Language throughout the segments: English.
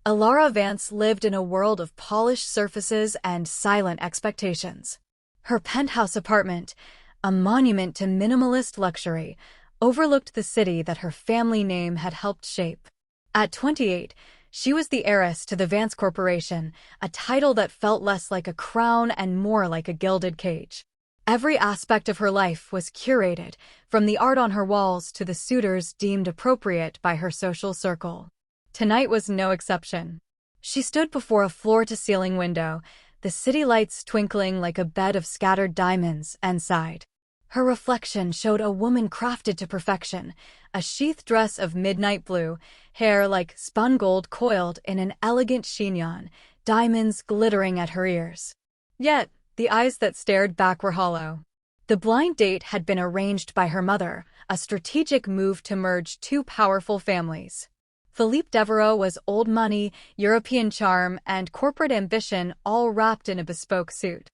Alara Vance lived in a world of polished surfaces and silent expectations. Her penthouse apartment, a monument to minimalist luxury, overlooked the city that her family name had helped shape. At 28, she was the heiress to the Vance Corporation, a title that felt less like a crown and more like a gilded cage. Every aspect of her life was curated, from the art on her walls to the suitors deemed appropriate by her social circle. Tonight was no exception. She stood before a floor-to-ceiling window, the city lights twinkling like a bed of scattered diamonds, and sighed. Her reflection showed a woman crafted to perfection, a sheath dress of midnight blue, hair like spun gold coiled in an elegant chignon, diamonds glittering at her ears. Yet, the eyes that stared back were hollow. The blind date had been arranged by her mother, a strategic move to merge two powerful families. Philippe Devereaux was old money, European charm, and corporate ambition all wrapped in a bespoke suit.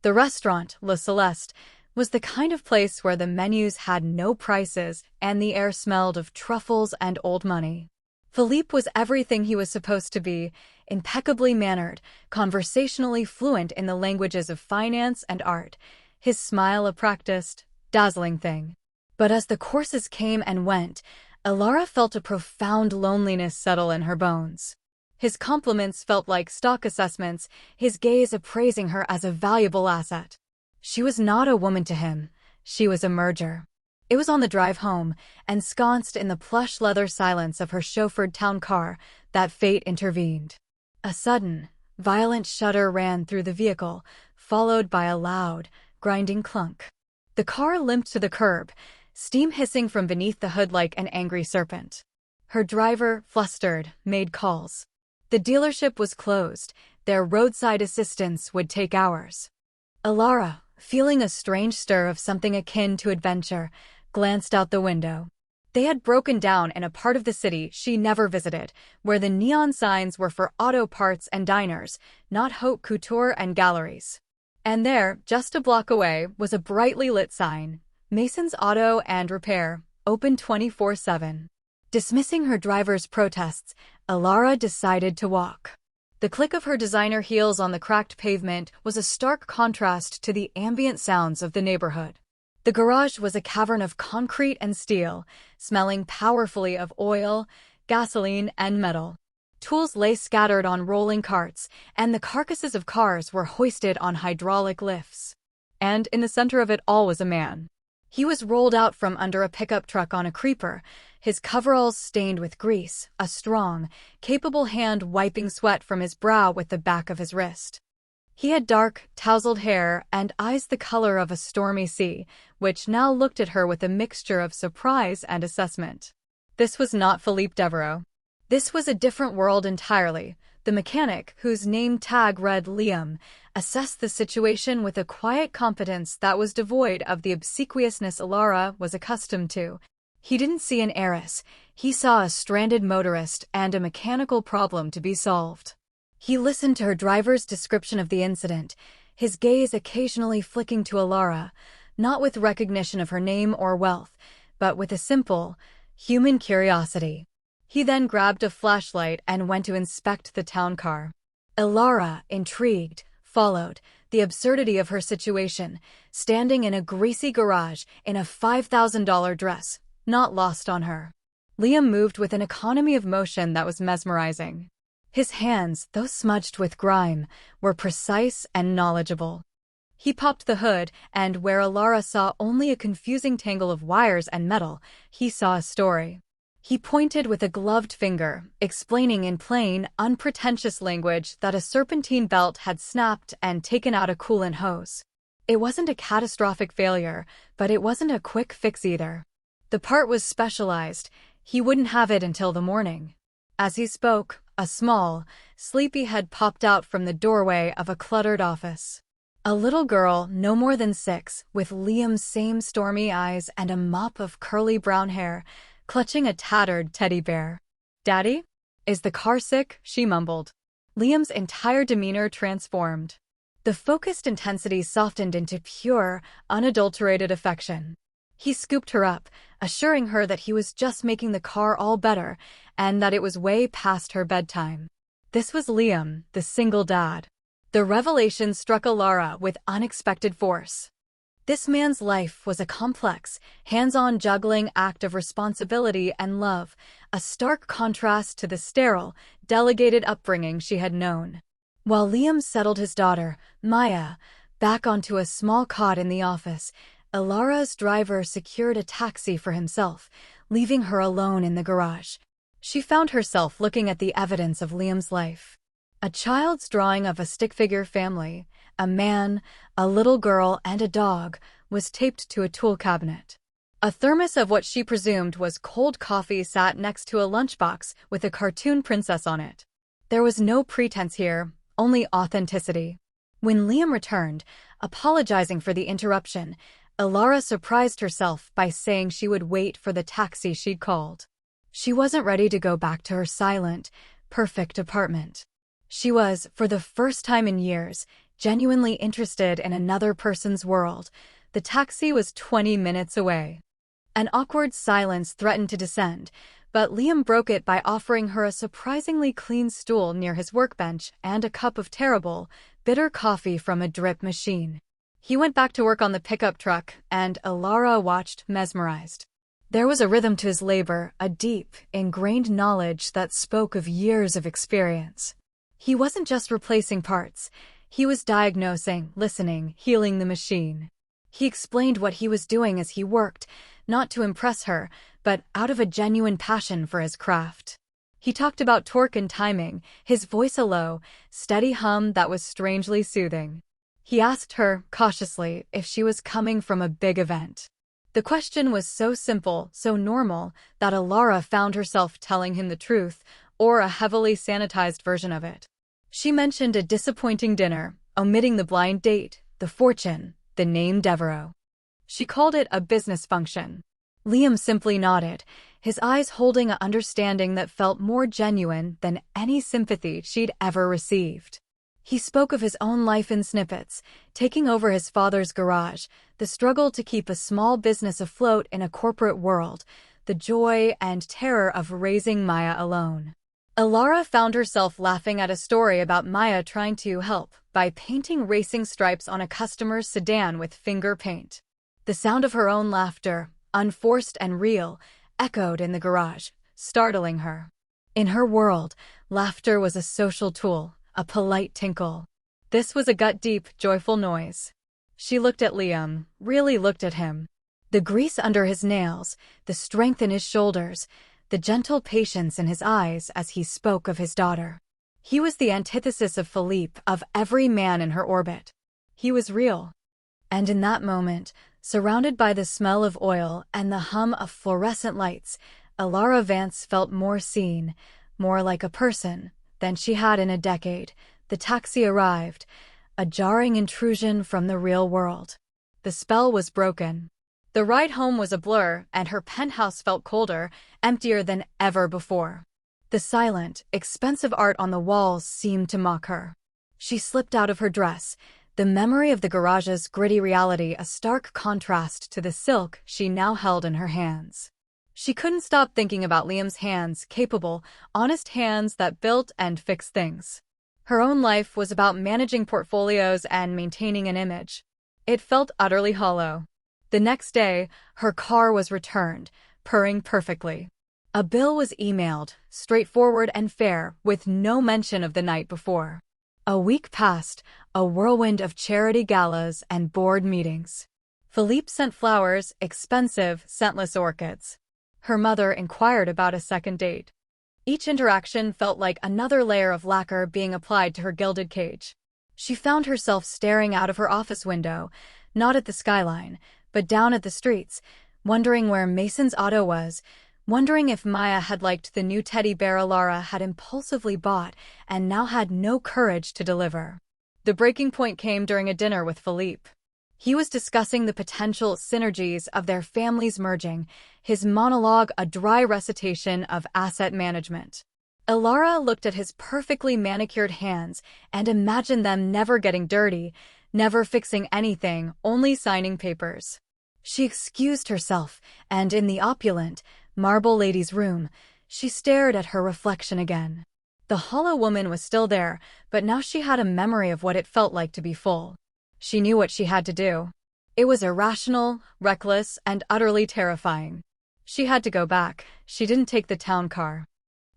The restaurant, Le Celeste, was the kind of place where the menus had no prices and the air smelled of truffles and old money. Philippe was everything he was supposed to be, impeccably mannered, conversationally fluent in the languages of finance and art, his smile a practiced, dazzling thing. But as the courses came and went, Alara felt a profound loneliness settle in her bones. His compliments felt like stock assessments, his gaze appraising her as a valuable asset. She was not a woman to him, she was a merger. It was on the drive home, ensconced in the plush leather silence of her chauffeured town car, that fate intervened. A sudden, violent shudder ran through the vehicle, followed by a loud, grinding clunk. The car limped to the curb, steam hissing from beneath the hood like an angry serpent. Her driver, flustered, made calls. The dealership was closed, their roadside assistance would take hours. Alara, feeling a strange stir of something akin to adventure, glanced out the window. They had broken down in a part of the city she never visited, where the neon signs were for auto parts and diners, not haute couture and galleries. And there, just a block away, was a brightly lit sign, Mason's Auto and Repair, open 24/7. Dismissing her driver's protests, Alara decided to walk. The click of her designer heels on the cracked pavement was a stark contrast to the ambient sounds of the neighborhood. The garage was a cavern of concrete and steel, smelling powerfully of oil, gasoline, and metal. Tools lay scattered on rolling carts, and the carcasses of cars were hoisted on hydraulic lifts. And in the center of it all was a man. He was rolled out from under a pickup truck on a creeper, his coveralls stained with grease, a strong, capable hand wiping sweat from his brow with the back of his wrist. He had dark, tousled hair and eyes the color of a stormy sea, which now looked at her with a mixture of surprise and assessment. This was not Philippe Devereaux. This was a different world entirely. The mechanic, whose name tag read Liam, assessed the situation with a quiet competence that was devoid of the obsequiousness Alara was accustomed to. He didn't see an heiress, he saw a stranded motorist and a mechanical problem to be solved. He listened to her driver's description of the incident, his gaze occasionally flicking to Alara, not with recognition of her name or wealth, but with a simple, human curiosity. He then grabbed a flashlight and went to inspect the town car. Alara, intrigued, followed, the absurdity of her situation, standing in a greasy garage in a $5,000 dress, not lost on her. Liam moved with an economy of motion that was mesmerizing. His hands, though smudged with grime, were precise and knowledgeable. He popped the hood, and where Alara saw only a confusing tangle of wires and metal, he saw a story. He pointed with a gloved finger, explaining in plain, unpretentious language that a serpentine belt had snapped and taken out a coolant hose. It wasn't a catastrophic failure, but it wasn't a quick fix either. The part was specialized. He wouldn't have it until the morning. As he spoke, a small, sleepy head popped out from the doorway of a cluttered office. A little girl, no more than 6, with Liam's same stormy eyes and a mop of curly brown hair, clutching a tattered teddy bear. "Daddy? Is the car sick?" she mumbled. Liam's entire demeanor transformed. The focused intensity softened into pure, unadulterated affection. He scooped her up, assuring her that he was just making the car all better, and that it was way past her bedtime. This was Liam, the single dad. The revelation struck Alara with unexpected force. This man's life was a complex, hands-on juggling act of responsibility and love, a stark contrast to the sterile, delegated upbringing she had known. While Liam settled his daughter, Maya, back onto a small cot in the office, Alara's driver secured a taxi for himself, leaving her alone in the garage. She found herself looking at the evidence of Liam's life. A child's drawing of a stick-figure family, a man, a little girl, and a dog, was taped to a tool cabinet. A thermos of what she presumed was cold coffee sat next to a lunchbox with a cartoon princess on it. There was no pretense here, only authenticity. When Liam returned, apologizing for the interruption, Alara surprised herself by saying she would wait for the taxi she'd called. She wasn't ready to go back to her silent, perfect apartment. She was, for the first time in years, genuinely interested in another person's world. The taxi was 20 minutes away. An awkward silence threatened to descend, but Liam broke it by offering her a surprisingly clean stool near his workbench and a cup of terrible, bitter coffee from a drip machine. He went back to work on the pickup truck, and Alara watched, mesmerized. There was a rhythm to his labor, a deep, ingrained knowledge that spoke of years of experience. He wasn't just replacing parts. He was diagnosing, listening, healing the machine. He explained what he was doing as he worked, not to impress her, but out of a genuine passion for his craft. He talked about torque and timing, his voice a low, steady hum that was strangely soothing. He asked her, cautiously, if she was coming from a big event. The question was so simple, so normal, that Alara found herself telling him the truth, or a heavily sanitized version of it. She mentioned a disappointing dinner, omitting the blind date, the fortune, the name Devereaux. She called it a business function. Liam simply nodded, his eyes holding an understanding that felt more genuine than any sympathy she'd ever received. He spoke of his own life in snippets, taking over his father's garage, the struggle to keep a small business afloat in a corporate world, the joy and terror of raising Maya alone. Alara found herself laughing at a story about Maya trying to help by painting racing stripes on a customer's sedan with finger paint. The sound of her own laughter, unforced and real, echoed in the garage, startling her. In her world, laughter was a social tool, a polite tinkle. This was a gut-deep, joyful noise. She looked at Liam, really looked at him. The grease under his nails, the strength in his shoulders, the gentle patience in his eyes as he spoke of his daughter. He was the antithesis of Philippe, of every man in her orbit. He was real. And in that moment, surrounded by the smell of oil and the hum of fluorescent lights, Alara Vance felt more seen, more like a person, than she had in a decade. The taxi arrived, a jarring intrusion from the real world. The spell was broken. The ride home was a blur, and her penthouse felt colder, emptier than ever before. The silent, expensive art on the walls seemed to mock her. She slipped out of her dress, the memory of the garage's gritty reality a stark contrast to the silk she now held in her hands. She couldn't stop thinking about Liam's hands, capable, honest hands that built and fixed things. Her own life was about managing portfolios and maintaining an image. It felt utterly hollow. The next day, her car was returned, purring perfectly. A bill was emailed, straightforward and fair, with no mention of the night before. A week passed, a whirlwind of charity galas and board meetings. Philippe sent flowers, expensive, scentless orchids. Her mother inquired about a second date. Each interaction felt like another layer of lacquer being applied to her gilded cage. She found herself staring out of her office window, not at the skyline, but down at the streets, wondering where Mason's auto was, wondering if Maya had liked the new teddy bear Alara had impulsively bought and now had no courage to deliver. The breaking point came during a dinner with Philippe. He was discussing the potential synergies of their families merging, his monologue a dry recitation of asset management. Alara looked at his perfectly manicured hands and imagined them never getting dirty, never fixing anything, only signing papers. She excused herself, and in the opulent, marble lady's room, she stared at her reflection again. The hollow woman was still there, but now she had a memory of what it felt like to be full. She knew what she had to do. It was irrational, reckless, and utterly terrifying. She had to go back. She didn't take the town car.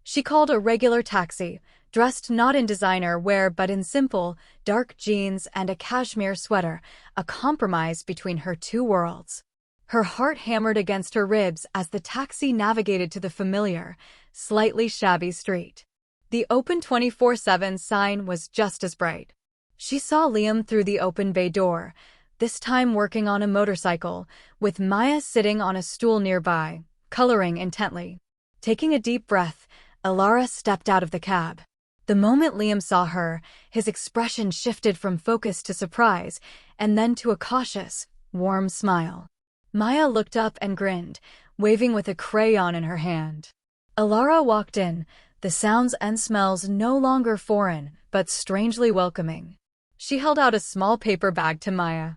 She called a regular taxi, dressed not in designer wear but in simple, dark jeans and a cashmere sweater, a compromise between her two worlds. Her heart hammered against her ribs as the taxi navigated to the familiar, slightly shabby street. The open 24/7 sign was just as bright. She saw Liam through the open bay door, this time working on a motorcycle, with Maya sitting on a stool nearby, coloring intently. Taking a deep breath, Alara stepped out of the cab. The moment Liam saw her, his expression shifted from focus to surprise, and then to a cautious, warm smile. Maya looked up and grinned, waving with a crayon in her hand. Alara walked in, the sounds and smells no longer foreign, but strangely welcoming. She held out a small paper bag to Maya.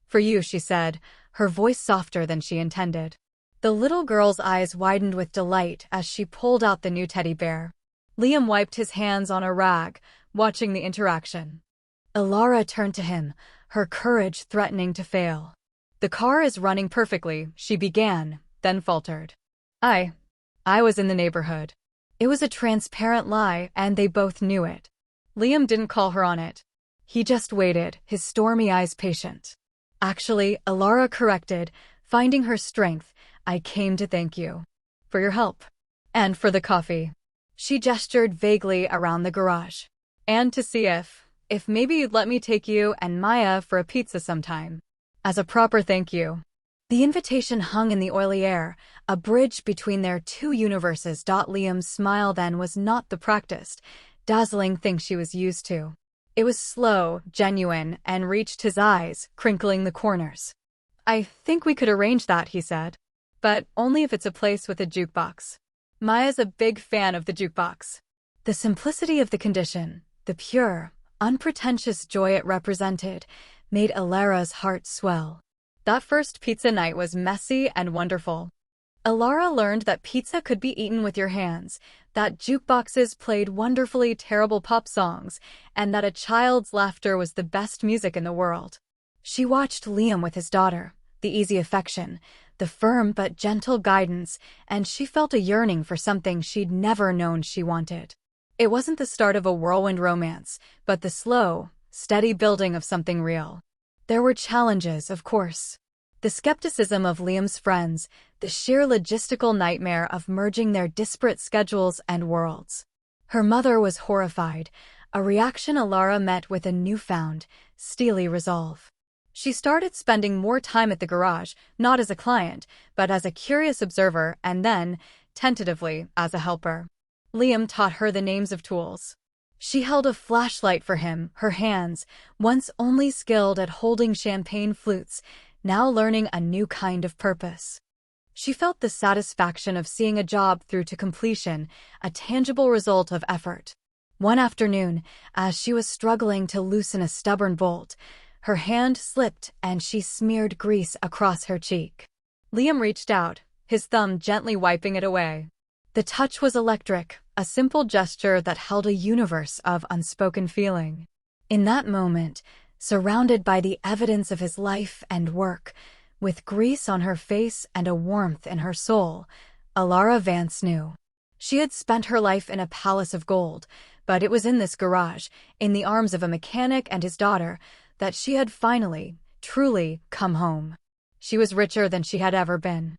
"For you," she said, her voice softer than she intended. The little girl's eyes widened with delight as she pulled out the new teddy bear. Liam wiped his hands on a rag, watching the interaction. Alara turned to him, her courage threatening to fail. "The car is running perfectly," she began, then faltered. I was in the neighborhood." It was a transparent lie, and they both knew it. Liam didn't call her on it. He just waited, his stormy eyes patient. "Actually," Alara corrected, finding her strength, "I came to thank you. For your help. And for the coffee." She gestured vaguely around the garage. "And to see if maybe you'd let me take you and Maya for a pizza sometime. As a proper thank you." The invitation hung in the oily air, a bridge between their two universes. Liam's smile then was not the practiced, dazzling thing she was used to. It was slow, genuine, and reached his eyes, crinkling the corners. "I think we could arrange that," he said. "But only if it's a place with a jukebox." Maya's a big fan of the jukebox. The simplicity of the condition, the pure, unpretentious joy it represented, made Alara's heart swell. That first pizza night was messy and wonderful. Alara learned that pizza could be eaten with your hands, that jukeboxes played wonderfully terrible pop songs, and that a child's laughter was the best music in the world. She watched Liam with his daughter, the easy affection, the firm but gentle guidance, and she felt a yearning for something she'd never known she wanted. It wasn't the start of a whirlwind romance, but the slow, steady building of something real. There were challenges, of course. The skepticism of Liam's friends, the sheer logistical nightmare of merging their disparate schedules and worlds. Her mother was horrified, a reaction Alara met with a newfound, steely resolve. She started spending more time at the garage, not as a client, but as a curious observer and then, tentatively, as a helper. Liam taught her the names of tools. She held a flashlight for him, her hands, once only skilled at holding champagne flutes, now learning a new kind of purpose. She felt the satisfaction of seeing a job through to completion, a tangible result of effort. One afternoon, as she was struggling to loosen a stubborn bolt, her hand slipped and she smeared grease across her cheek. Liam reached out, his thumb gently wiping it away. The touch was electric, a simple gesture that held a universe of unspoken feeling. In that moment, surrounded by the evidence of his life and work, with grease on her face and a warmth in her soul, Alara Vance knew. She had spent her life in a palace of gold, but it was in this garage, in the arms of a mechanic and his daughter, that she had finally, truly, come home. She was richer than she had ever been.